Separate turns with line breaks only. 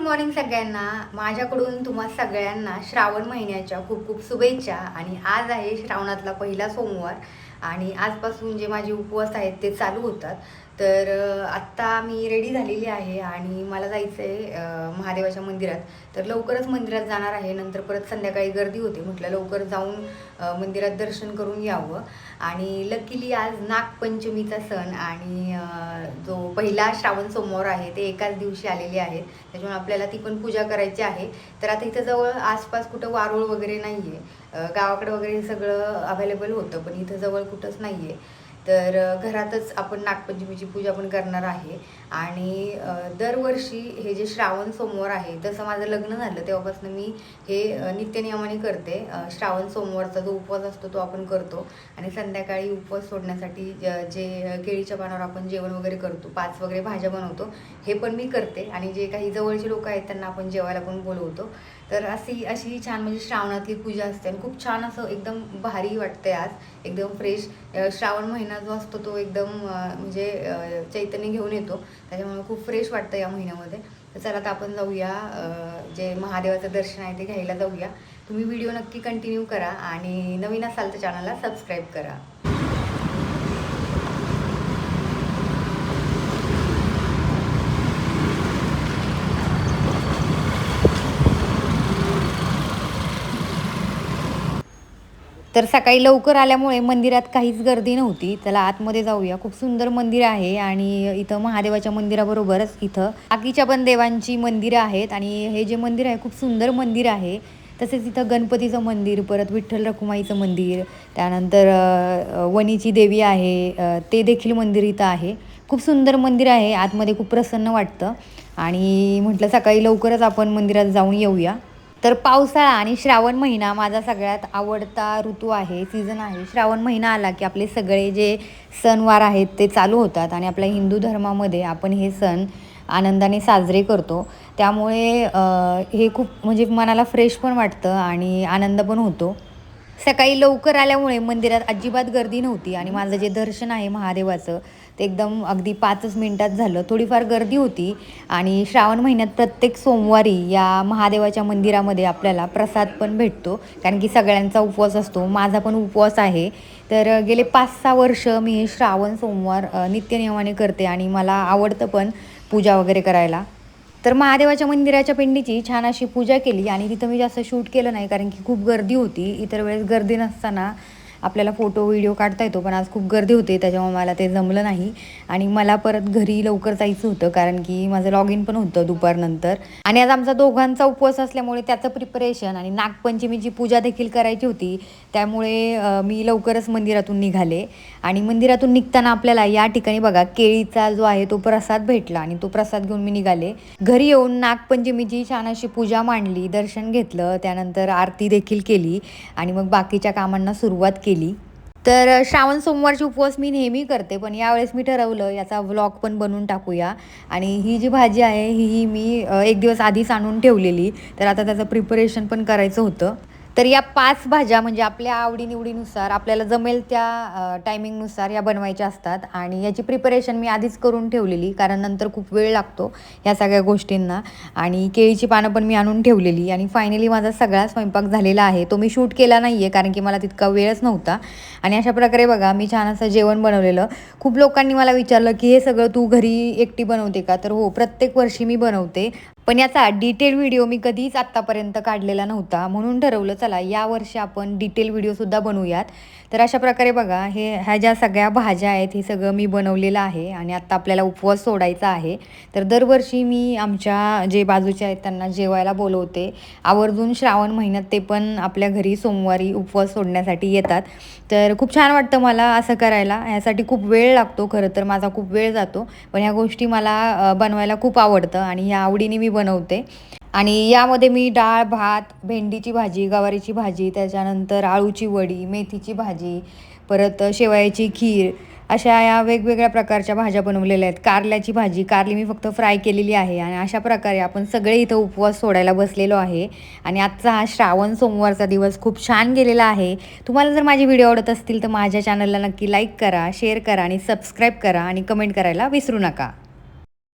Morning सगळ्यांना. माझ्याकडून तुम्हा सगळ्यांना श्रावण महिन्याच्या खूप खूप शुभेच्छा. आणि आज आहे श्रावणातला पहिला सोमवार आणि आजपासून जे माझे उपवास आहेत ते चालू होतात. तर आत्ता मी रेडी झालेली आहे आणि मला जायचं आहे महादेवाच्या मंदिरात. तर लवकरच मंदिरात जाणार आहे. नंतर परत संध्याकाळी गर्दी होते, म्हटलं लवकर जाऊन मंदिरात दर्शन करून यावं. आणि लकीली आज नागपंचमीचा सण आणि जो पहिला श्रावण सोमवार आहे ते एकाच दिवशी आलेले आहेत, त्याच्यामुळे आपल्याला ती पण पूजा करायची आहे. तर आता इथं जवळ आसपास कुठं वारूळ वगैरे नाही आहे, गावाकडे वगैरे सगळं अवेलेबल होतं, पण इथं जवळ कुठंच नाही आहे. तर घरातच आपण नागपंचमीची पूजा पण करणार आहे. आणि दरवर्षी हे जे श्रावण सोमवार आहे, तसं माझं लग्न झालं तेव्हापासून मी हे नित्यनियमाने करते. श्रावण सोमवारचा जो उपवास असतो तो आपण करतो आणि संध्याकाळी उपवास सोडण्यासाठी जे केळीच्या पानावर आपण जेवण वगैरे करतो, 5 वगैरे भाज्या बनवतो, हे पण मी करते. आणि जे काही जवळचे लोक आहेत त्यांना आपण जेवायला पण बोलवतो. तर अशी छान म्हणजे श्रावणातली पूजा असते आणि खूप छान असं एकदम भारी वाटते. आज एकदम फ्रेश श्रावण महिना जो असतो तो एकदम म्हणजे चैतन्य घेऊन येतो, त्याच्यामुळे खूप फ्रेश वाटतं या महिन्यामध्ये. तर चला आता आपण जाऊया, जे महादेवाचं दर्शन आहे ते घ्यायला जाऊया. तुम्ही व्हिडिओ नक्की कंटिन्यू करा आणि नवीन असाल तर चॅनलला सबस्क्राईब करा. तर सकाळी लवकर आल्यामुळे मंदिरात काहीच गर्दी नव्हती. त्याला आतमध्ये जाऊया. खूप सुंदर मंदिर आहे आणि इथं महादेवाच्या मंदिराबरोबरच इथं बाकीच्या पण देवांची मंदिरं आहेत. आणि हे जे मंदिर आहे खूप सुंदर मंदिर आहे. तसेच इथं गणपतीचं मंदिर, परत विठ्ठल रखुमाईचं मंदिर, त्यानंतर वणीची देवी आहे, ते देखील मंदिर इथं आहे. खूप सुंदर मंदिर आहे. आतमध्ये खूप प्रसन्न वाटतं आणि म्हटलं सकाळी लवकरच आपण मंदिरात जाऊन येऊया. तर पावसाळा आणि श्रावण महिना माझा सगळ्यात आवडता ऋतू आहे, सीझन आहे. श्रावण महिना आला की आपले सगळे जे सणवार आहेत ते चालू होतात आणि आपल्या हिंदू धर्मामध्ये आपण हे सण आनंदाने साजरे करतो. त्यामुळे हे खूप म्हणजे मनाला फ्रेश पण वाटतं आणि आनंद पण होतो. सकाळी लवकर आल्यामुळे मंदिरात अजिबात गर्दी नव्हती आणि माझं जे दर्शन आहे महादेवाचं ते एकदम अगदी 5च मिनिटात झालं. थोडीफार गर्दी होती आणि श्रावण महिन्यात प्रत्येक सोमवारी या महादेवाच्या मंदिरामध्ये आपल्याला प्रसाद पण भेटतो, कारण की सगळ्यांचा उपवास असतो. माझा पण उपवास आहे. तर गेले 5-6 वर्ष मी हे श्रावण सोमवार नित्यनियमाने करते आणि मला आवडतं पण पूजा वगैरे करायला. तर महादेवाच्या मंदिराच्या पिंडीची छान अशी पूजा केली आणि तिथं मी जास्त शूट केलं नाही, कारण की खूप गर्दी होती. इतर वेळेस गर्दी नसताना आपल्याला फोटो व्हिडिओ काढता येतो, पण आज खूप गर्दी होते त्याच्यामुळे मला ते जमलं नाही. आणि मला परत घरी लवकर जायचं होतं, कारण की माझं लॉग इन पण होतं दुपारनंतर. आणि आज आमचा दोघांचा उपवास असल्यामुळे त्याचं प्रिपरेशन आणि नागपंचमीची पूजा देखील करायची होती, त्यामुळे मी लवकरच मंदिरातून निघाले. आणि मंदिरातून निघताना आपल्याला या ठिकाणी बघा केळीचा जो आहे तो प्रसाद भेटला आणि तो प्रसाद घेऊन मी निघाले. घरी येऊन नागपंचमीची छान अशी पूजा मांडली, दर्शन घेतलं, त्यानंतर आरती देखील केली आणि मग बाकीच्या कामांना सुरुवात केली. तर श्रावण सोमवारचे उपवास मी नेहमी करते, पण यावेळेस मी ठरवलं याचा व्लॉग पण बनवून टाकूया. आणि ही जी भाजी आहे ही मी 1 दिवस आधीच आणून ठेवलेली, तर आता त्याचं प्रिपरेशन पण करायचं होतं. तर या 5 भाज्या म्हणजे आपल्या आवडीनिवडीनुसार आपल्याला जमेल त्या टायमिंगनुसार या बनवायच्या असतात. आणि याची प्रिपरेशन मी आधीच करून ठेवलेली, कारण नंतर खूप वेळ लागतो ह्या सगळ्या गोष्टींना. आणि केळीची पानं पण मी आणून ठेवलेली. आणि फायनली माझा सगळा स्वयंपाक झालेला आहे. तो मी शूट केला नाही आहे, कारण की मला तितका वेळच नव्हता. आणि अशा प्रकारे बघा मी छान असं जेवण बनवलेलं. खूप लोकांनी मला विचारलं की हे सगळं तू घरी एकटी बनवते का? तर हो, प्रत्येक वर्षी मी बनवते, पण याचा डिटेल व्हिडिओ मी कधीच आत्तापर्यंत काढलेला नव्हता, म्हणून ठरवलं चला यावर्षी आपण डिटेल व्हिडिओसुद्धा बनवूयात. तर अशा प्रकारे बघा ह्या ज्या सगळ्या भाज्या आहेत हे सगळं मी बनवलेलं आहे. आणि आत्ता आपल्याला उपवास सोडायचा आहे, तर दरवर्षी मी आमच्या जे बाजूचे आहेत त्यांना जेवायला बोलवते आवर्जून. श्रावण महिन्यात ते पण आपल्या घरी सोमवारी उपवास सोडण्यासाठी येतात. तर खूप छान वाटतं मला असं करायला. ह्यासाठी खूप वेळ लागतो, खरं तर माझा खूप वेळ जातो, पण ह्या गोष्टी मला बनवायला खूप आवडतं आणि ह्या आवडीने मी बनवते. आणि यामध्ये मी डाळ, भात, भेंडीची भाजी, गवारीची भाजी, त्याच्यानंतर आळूची वडी, मेथीची भाजी, परत शेवयाची खीर, अशा या वेगवेगळ्या प्रकारच्या भाज्या बनवलेल्या आहेत. कारल्याची भाजी, कारली मी फक्त फ्राय केलेली आहे. आणि अशा प्रकारे आपण सगळे इथं उपवास सोडायला बसलेलो आहे. आणि आजचा हा श्रावण सोमवारचा दिवस खूप छान गेलेला आहे. तुम्हाला जर माझे व्हिडिओ आवडत असतील तर माझ्या चॅनलला नक्की लाईक करा, शेअर करा आणि सबस्क्राईब करा आणि कमेंट करायला विसरू नका.